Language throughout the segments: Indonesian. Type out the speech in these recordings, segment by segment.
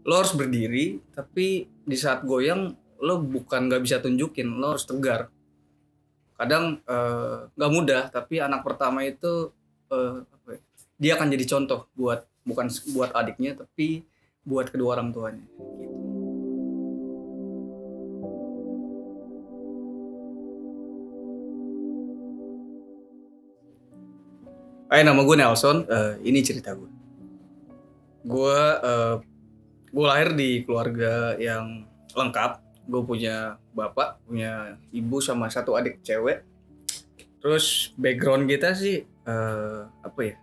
Lo harus berdiri, tapi di saat goyang lo bukan nggak bisa tunjukin, lo harus tegar. Kadang nggak mudah, tapi anak pertama itu apa ya, dia akan jadi contoh buat bukan buat adiknya, tapi buat kedua orang tuanya. Gitu. Nama gue Nelson. Ini cerita gue. Gue uh, gue lahir di keluarga yang lengkap. Gue punya bapak, punya ibu sama satu adik cewek. Terus background kita sih apa ya?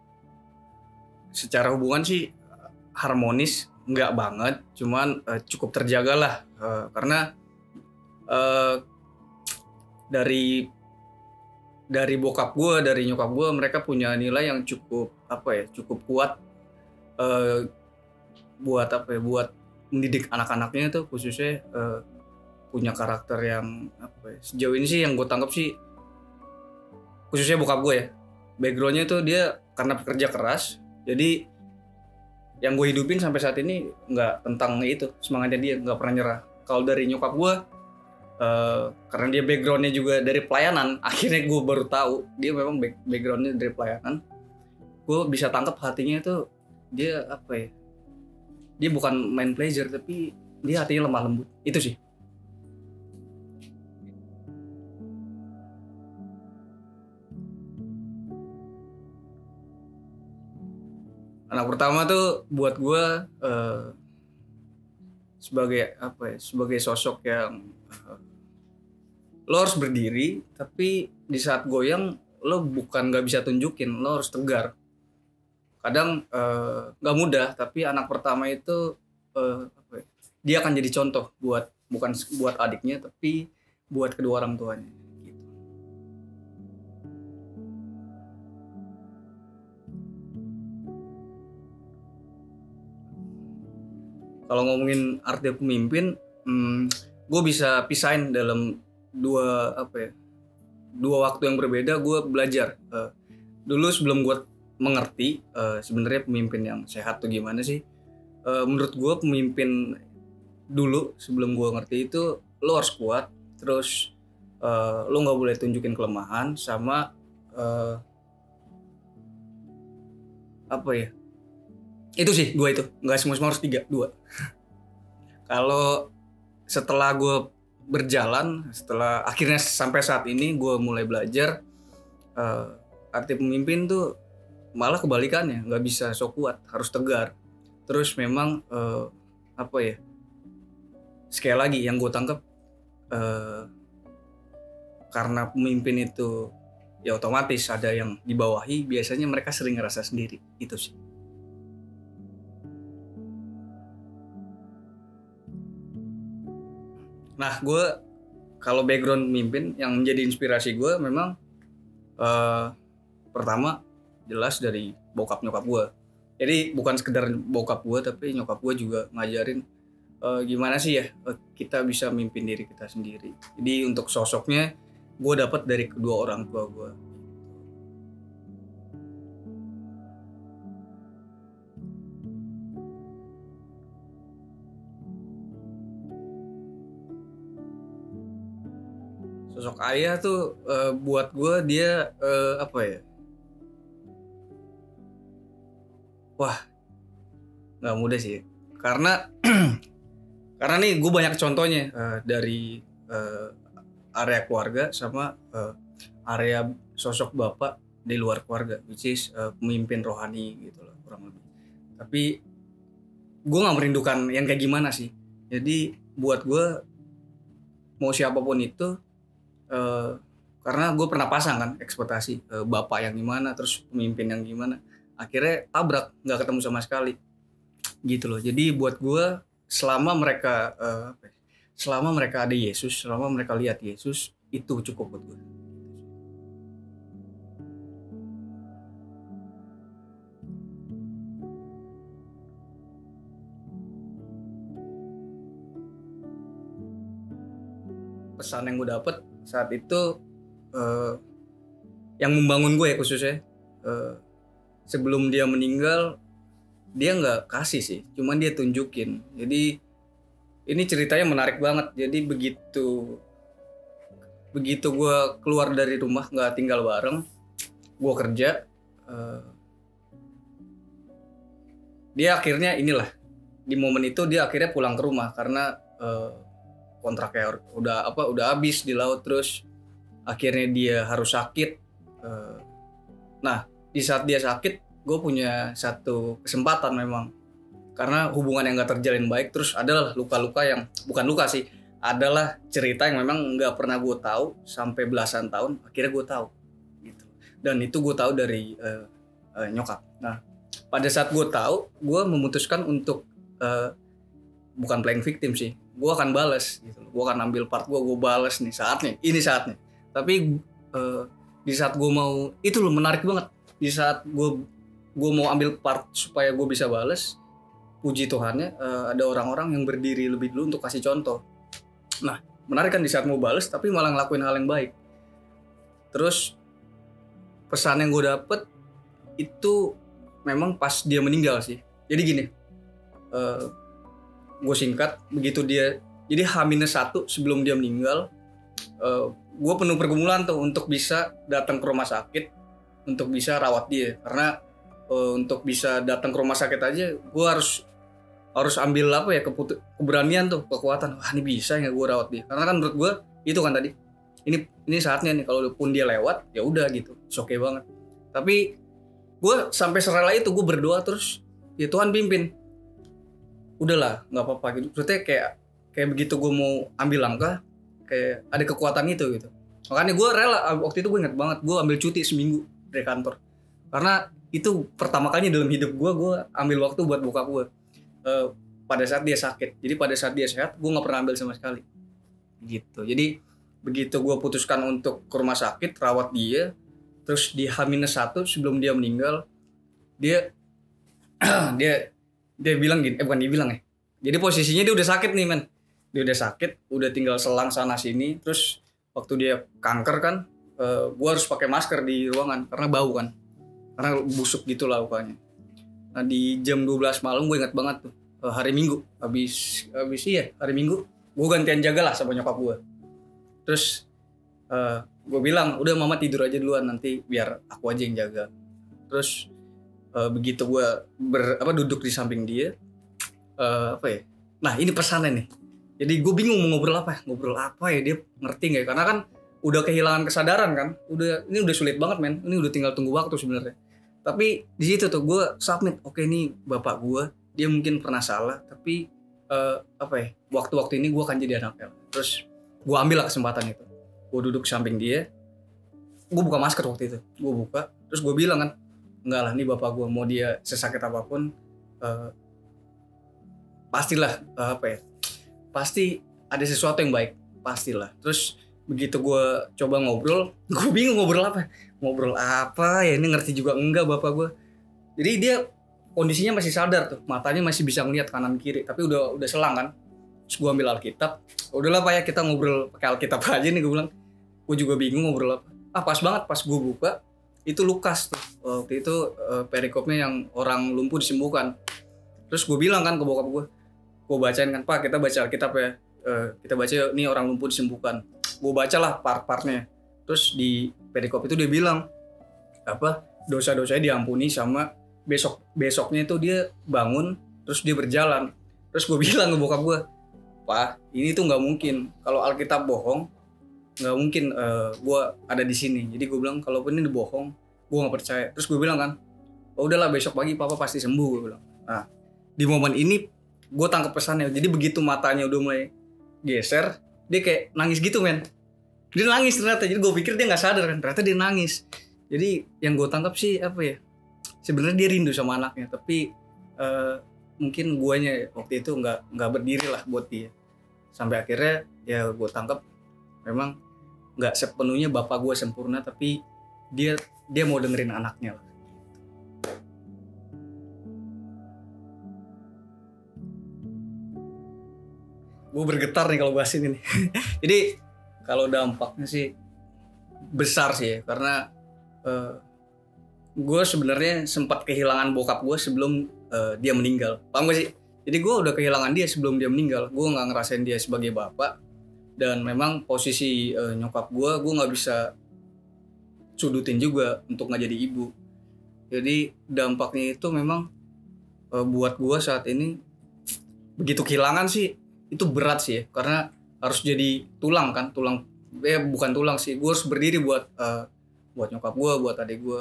Secara hubungan sih harmonis, nggak banget, cuman cukup terjaga lah. Karena eh, dari bokap gue, dari nyokap gue, mereka punya nilai yang cukup apa ya, cukup kuat eh, buat apa ya, buat mendidik anak-anaknya itu, khususnya punya karakter yang apa ya, sejauh ini sih yang gue tangkap sih, khususnya bokap gue ya, backgroundnya tuh dia karena pekerja keras, jadi yang gue hidupin sampai saat ini nggak tentang itu, semangatnya dia nggak pernah nyerah. Kalau dari nyokap gue, karena dia backgroundnya juga dari pelayanan, akhirnya gue baru tahu dia memang backgroundnya dari pelayanan. Gue bisa tangkap hatinya itu, dia apa ya, dia bukan main pleasure, tapi dia hatinya lemah lembut, itu sih. Anak pertama tuh buat gue sebagai apa ya, sebagai sosok yang lo harus berdiri, tapi di saat goyang lo bukan nggak bisa tunjukin, lo harus tegar. Kadang nggak mudah, tapi anak pertama itu apa ya, dia akan jadi contoh buat bukan buat adiknya, tapi buat kedua orang tuanya. Gitu. Kalau ngomongin arti pemimpin, gue bisa pisahin dalam dua apa ya, dua waktu yang berbeda. Gue belajar dulu sebelum gue mengerti sebenarnya pemimpin yang sehat tuh gimana sih. Menurut gue pemimpin dulu sebelum gue ngerti itu, lo harus kuat, terus lo nggak boleh tunjukin kelemahan, sama apa ya, itu sih dua, itu nggak semua harus tiga, dua. Kalau setelah gue berjalan, setelah akhirnya sampai saat ini gue mulai belajar, uh, arti pemimpin tuh malah kebalikannya, nggak bisa sok kuat, harus tegar. Terus memang apa ya, sekali lagi yang gue tangkap, uh, karena pemimpin itu ya otomatis ada yang dibawahi, biasanya mereka sering ngerasa sendiri, itu sih. Nah, gue kalau background pemimpin yang menjadi inspirasi gue memang eh, pertama jelas dari bokap nyokap gue. Jadi bukan sekedar bokap gue, tapi nyokap gue juga ngajarin gimana sih ya kita bisa mimpin diri kita sendiri. Jadi untuk sosoknya gue dapat dari kedua orang tua gue. Sosok ayah tuh buat gue dia apa ya? Wah, nggak mudah sih. Karena karena nih gue banyak contohnya dari area keluarga sama area sosok bapak di luar keluarga, which is pemimpin rohani gitu loh kurang lebih. Tapi gue nggak merindukan yang kayak gimana sih. Jadi buat gue mau siapapun itu, eh, karena gue pernah pasang kan ekspektasi bapak yang gimana, terus pemimpin yang gimana, akhirnya tabrak, nggak ketemu sama sekali gitu loh. Jadi buat gue selama mereka selama mereka ada Yesus, selama mereka lihat Yesus, itu cukup buat gue. Pesan yang gue dapet saat itu, eh, yang membangun gue ya khususnya, sebelum dia meninggal dia nggak kasih sih, cuman dia tunjukin. Jadi ini ceritanya menarik banget. Jadi begitu gue keluar dari rumah, nggak tinggal bareng, gue kerja, dia akhirnya inilah, di momen itu dia akhirnya pulang ke rumah karena kontraknya udah habis di laut. Terus akhirnya dia harus sakit. Nah di saat dia sakit, gue punya satu kesempatan memang, karena hubungan yang gak terjalin baik. Terus adalah luka-luka yang bukan luka sih, adalah cerita yang memang nggak pernah gue tahu sampai belasan tahun. Akhirnya gue tahu gitu, dan itu gue tahu dari nyokap. Nah pada saat gue tahu, gue memutuskan untuk bukan playing victim sih, gue akan balas gitu. Gue akan ambil part gue balas nih, ini saatnya. Tapi di saat gue mau, itu loh menarik banget, di saat gue mau ambil part supaya gue bisa balas, puji Tuhannya ada orang-orang yang berdiri lebih dulu untuk kasih contoh. Nah menarik kan, di saat mau balas tapi malah ngelakuin hal yang baik. Terus pesan yang gue dapet itu memang pas dia meninggal sih. Jadi gini, gue singkat, begitu dia, jadi H-1 sebelum dia meninggal, gue penuh pergumulan tuh untuk bisa datang ke rumah sakit untuk bisa rawat dia. Karena untuk bisa datang ke rumah sakit aja gue harus ambil keberanian tuh, kekuatan. Wah ini bisa nggak gue rawat dia? Karena kan menurut gue itu kan tadi, ini saatnya nih, kalau pun dia lewat ya udah gitu, oke banget. Tapi gue sampai serela itu, gue berdoa terus, ya Tuhan pimpin, udahlah nggak apa-apa gitu. Maksudnya kayak begitu gue mau ambil langkah, kayak ada kekuatan itu gitu. Makanya gue rela. Waktu itu gue ingat banget, gue ambil cuti seminggu dari kantor, karena itu pertama kalinya dalam hidup gue ambil waktu buat bokap gue pada saat dia sakit. Jadi pada saat dia sehat, gue nggak pernah ambil sama sekali gitu. Jadi begitu gue putuskan untuk ke rumah sakit rawat dia, terus di H-1 sebelum dia meninggal, dia dia bilang gini, bukan dia bilang ya, jadi posisinya dia udah sakit nih men, dia udah sakit, udah tinggal selang sana sini. Terus waktu dia kanker kan, gue harus pakai masker di ruangan karena bau kan, karena busuk gitu lah lukanya. Nah di jam 12 malam, gue ingat banget tuh, hari Minggu, habis hari Minggu gue gantian jaga lah sama nyokap gue. Terus gue bilang, udah mama tidur aja duluan, nanti biar aku aja yang jaga. Terus begitu gue duduk di samping dia, nah ini pesannya nih. Jadi gue bingung mau ngobrol apa ya, dia ngerti nggak ya? Karena kan udah kehilangan kesadaran kan, ini udah sulit banget men, ini udah tinggal tunggu waktu sebenarnya. Tapi di situ tuh gue submit, oke ini bapak gue, dia mungkin pernah salah, tapi waktu-waktu ini gue akan jadi anaknya. Terus gue ambil lah kesempatan itu, gue duduk samping dia, gue buka masker waktu itu, gue buka, terus gue bilang kan, enggak lah, ini bapak gue, mau dia sesakit apapun, pastilah pasti ada sesuatu yang baik, pastilah. Terus begitu gue coba ngobrol, gue bingung ngobrol apa ya, ini ngerti juga enggak bapak gue. Jadi dia kondisinya masih sadar tuh, matanya masih bisa ngeliat kanan kiri, tapi udah selang kan. Terus gue ambil Alkitab, udahlah Pak ya, kita ngobrol pakai Alkitab aja nih, gue bilang. Gue juga bingung ngobrol apa. Pas banget pas gue buka, itu Lukas tuh. Waktu itu perikopnya yang orang lumpuh disembuhkan. Terus gue bilang kan ke bokap gue bacain kan, Pak kita baca Alkitab ya, kita baca nih orang lumpuh disembuhkan. Gue bacalah part-partnya. Terus di perikop itu dia bilang, dosa-dosanya diampuni, sama besoknya itu dia bangun, terus dia berjalan. Terus gue bilang ke bokap gue, Pak, ini tuh nggak mungkin. Kalau Alkitab bohong, nggak mungkin gue ada di sini. Jadi gue bilang, kalaupun ini bohong, gue nggak percaya. Terus gue bilang kan, udahlah besok pagi papa pasti sembuh, gue bilang. Nah, di momen ini gue tangkap pesannya. Jadi begitu matanya udah mulai geser, dia kayak nangis gitu men. Dia nangis ternyata. Jadi gue pikir dia nggak sadar kan, ternyata dia nangis. Jadi yang gue tangkap sih sebenarnya dia rindu sama anaknya, tapi mungkin guanya waktu itu nggak berdiri lah buat dia. Sampai akhirnya ya gue tangkap memang nggak sepenuhnya bapak gue sempurna, tapi dia mau dengerin anaknya lah. Gue bergetar nih kalau bahas ini nih. Jadi kalau dampaknya sih besar sih ya, karena gue sebenarnya sempat kehilangan bokap gue sebelum dia meninggal. Paham gak sih? Jadi gue udah kehilangan dia sebelum dia meninggal. Gue nggak ngerasain dia sebagai bapak, dan memang posisi nyokap gue nggak bisa sudutin juga untuk nggak jadi ibu. Jadi dampaknya itu memang buat gue saat ini begitu kehilangan sih, itu berat sih ya, karena harus jadi tulang kan, bukan tulang sih, gue harus berdiri buat nyokap gue, buat adik gue.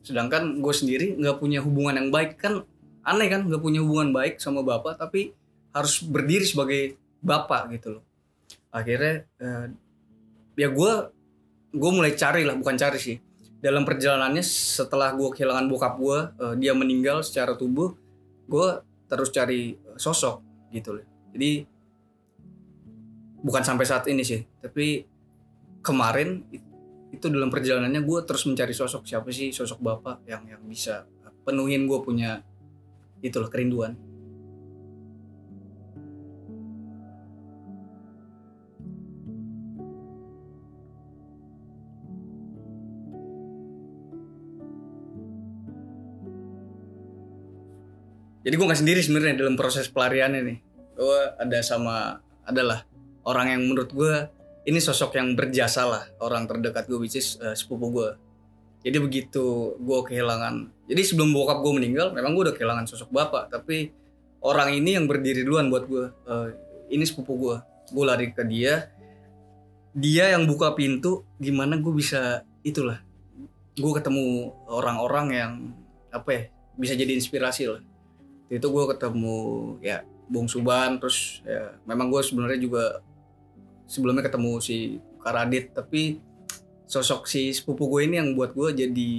Sedangkan gue sendiri nggak punya hubungan yang baik, kan aneh kan, nggak punya hubungan baik sama bapak tapi harus berdiri sebagai bapak gitu loh. Akhirnya ya gue mulai cari lah, bukan cari sih, dalam perjalanannya setelah gue kehilangan bokap gue, dia meninggal secara tubuh, gue terus cari sosok gitu loh. Jadi bukan sampai saat ini sih, tapi kemarin itu dalam perjalanannya gue terus mencari sosok, siapa sih sosok bapak yang bisa penuhin gue punya itulah kerinduan. Jadi gue nggak sendiri sebenarnya dalam proses pelariannya nih. Gue adalah orang yang menurut gue ini sosok yang berjasa lah, orang terdekat gue, which is sepupu gue. Jadi begitu gue kehilangan, jadi sebelum bokap gue meninggal, memang gue udah kehilangan sosok bapak, tapi orang ini yang berdiri duluan buat gue. Ini sepupu gue. Gue lari ke dia yang buka pintu, gimana gue bisa itulah. Gue ketemu orang-orang yang bisa jadi inspirasi lah. Itu gue ketemu ya Bung Suban, terus ya memang gue sebenarnya juga sebelumnya ketemu si Karadit, tapi sosok si sepupu gue ini yang buat gue jadi,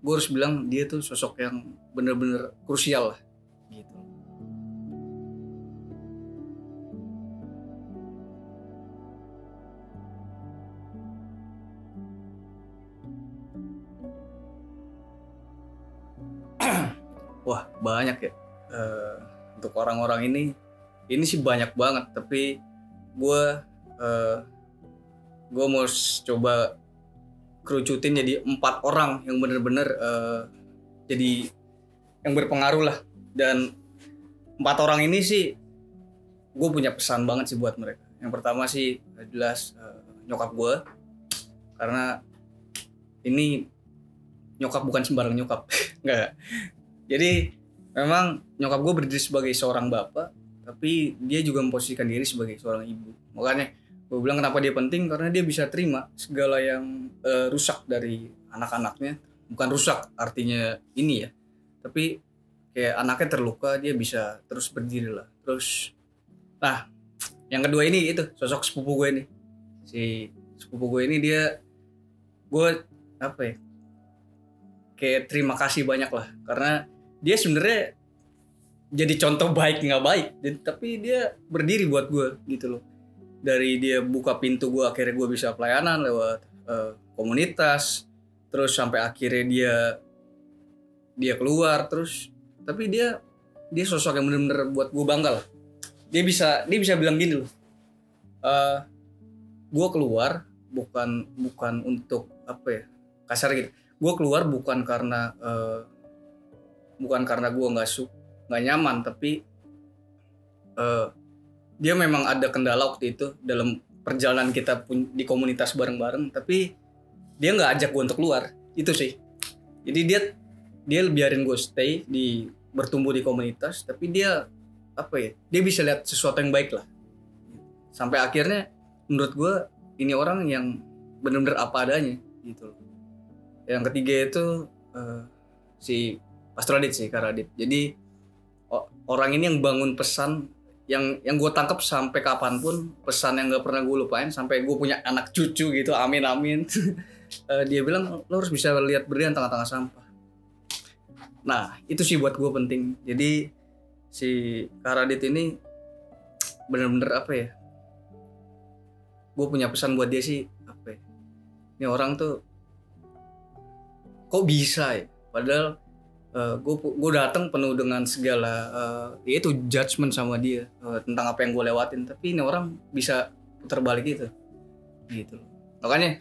gue harus bilang dia tuh sosok yang bener-bener krusial lah gitu. Wah banyak ya. Untuk orang-orang ini sih banyak banget, tapi gue mau coba kerucutin jadi 4 orang yang bener-bener jadi yang berpengaruh lah. Dan 4 orang ini sih gue punya pesan banget sih buat mereka. Yang pertama sih jelas nyokap gue, karena ini nyokap bukan sembarang nyokap. Enggak. Jadi memang nyokap gue berdiri sebagai seorang bapak, tapi dia juga memposisikan diri sebagai seorang ibu. Makanya gue bilang kenapa dia penting, karena dia bisa terima segala yang rusak dari anak-anaknya. Bukan rusak artinya ini ya, tapi kayak anaknya terluka, dia bisa terus berdiri lah. Terus, nah yang kedua ini itu sosok sepupu gue ini. Si sepupu gue ini gue kayak terima kasih banyak lah, karena dia sebenarnya jadi contoh baik nggak baik, tapi dia berdiri buat gue gitu loh. Dari dia buka pintu gue, akhirnya gue bisa pelayanan lewat komunitas, terus sampai akhirnya dia keluar terus, tapi dia sosok yang benar-benar buat gue bangga lah. Dia bisa bilang gini loh, gue keluar bukan untuk kasar gitu. Gue keluar bukan karena gue nggak nyaman, tapi dia memang ada kendala waktu itu dalam perjalanan kita di komunitas bareng-bareng, tapi dia nggak ajak gue untuk keluar itu sih. Jadi dia biarin gue stay bertumbuh di komunitas, tapi dia dia bisa lihat sesuatu yang baik lah, sampai akhirnya menurut gue ini orang yang benar-benar apa adanya gitu. Yang ketiga itu si Pastor Adit sih, Karadit. Jadi orang ini yang bangun pesan yang gue tangkap sampai kapanpun, pesan yang gak pernah gue lupain sampai gue punya anak cucu gitu, amin amin. Dia bilang lo harus bisa lihat berlian tengah-tengah sampah. Nah itu sih buat gue penting. Jadi si Karadit ini bener-bener gue punya pesan buat dia sih, ini orang tuh kok bisa ya, padahal gue datang penuh dengan segala yaitu judgement sama dia tentang apa yang gue lewatin, tapi ini orang bisa putar balik gitu. Makanya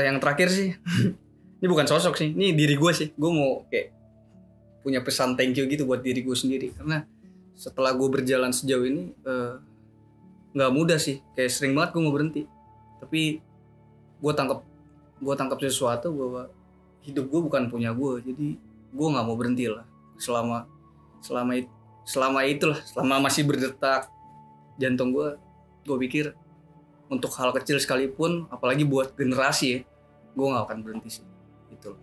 yang terakhir sih ini bukan sosok sih, ini diri gue sih. Gue mau kayak punya pesan thank you gitu buat diri gue sendiri, karena setelah gue berjalan sejauh ini nggak mudah sih, kayak sering banget gue mau berhenti, tapi gue tangkap sesuatu bahwa hidup gue bukan punya gue, jadi gue nggak mau berhenti lah selama itulah, selama masih berdetak jantung gue pikir untuk hal kecil sekalipun, apalagi buat generasi ya, gue nggak akan berhenti sih gitu.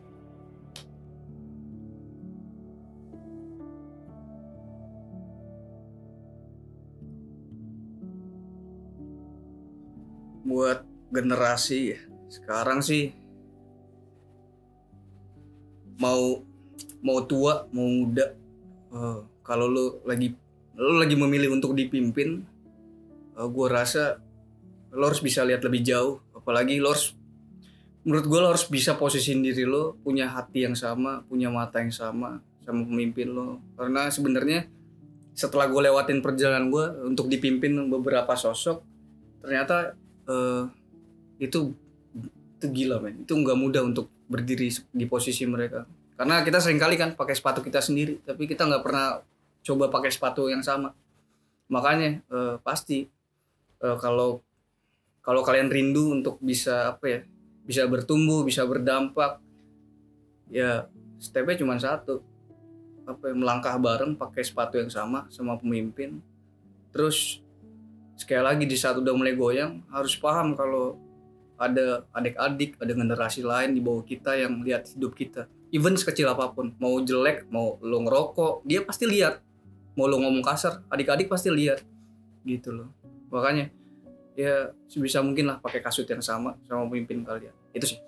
Buat generasi ya sekarang sih, mau tua mau muda, kalau lu lagi memilih untuk dipimpin, gue rasa lo harus bisa lihat lebih jauh, apalagi menurut gue lo harus bisa posisiin diri lo, punya hati yang sama, punya mata yang sama pemimpin lo. Karena sebenarnya setelah gue lewatin perjalanan gue untuk dipimpin beberapa sosok, ternyata itu gila men, itu nggak mudah untuk berdiri di posisi mereka, karena kita sering kali kan pakai sepatu kita sendiri, tapi kita nggak pernah coba pakai sepatu yang sama. Makanya pasti kalau kalian rindu untuk bisa bisa bertumbuh, bisa berdampak, ya stepnya cuma satu, melangkah bareng pakai sepatu yang sama pemimpin. Terus sekali lagi, di saat udah mulai goyang harus paham kalau ada adik-adik, ada generasi lain di bawah kita yang lihat hidup kita, even sekecil apapun, mau jelek, mau lo ngerokok, dia pasti lihat, mau lo ngomong kasar, adik-adik pasti lihat gitu loh. Makanya ya sebisa mungkin lah pakai kasut yang sama pemimpin kalian, itu sih.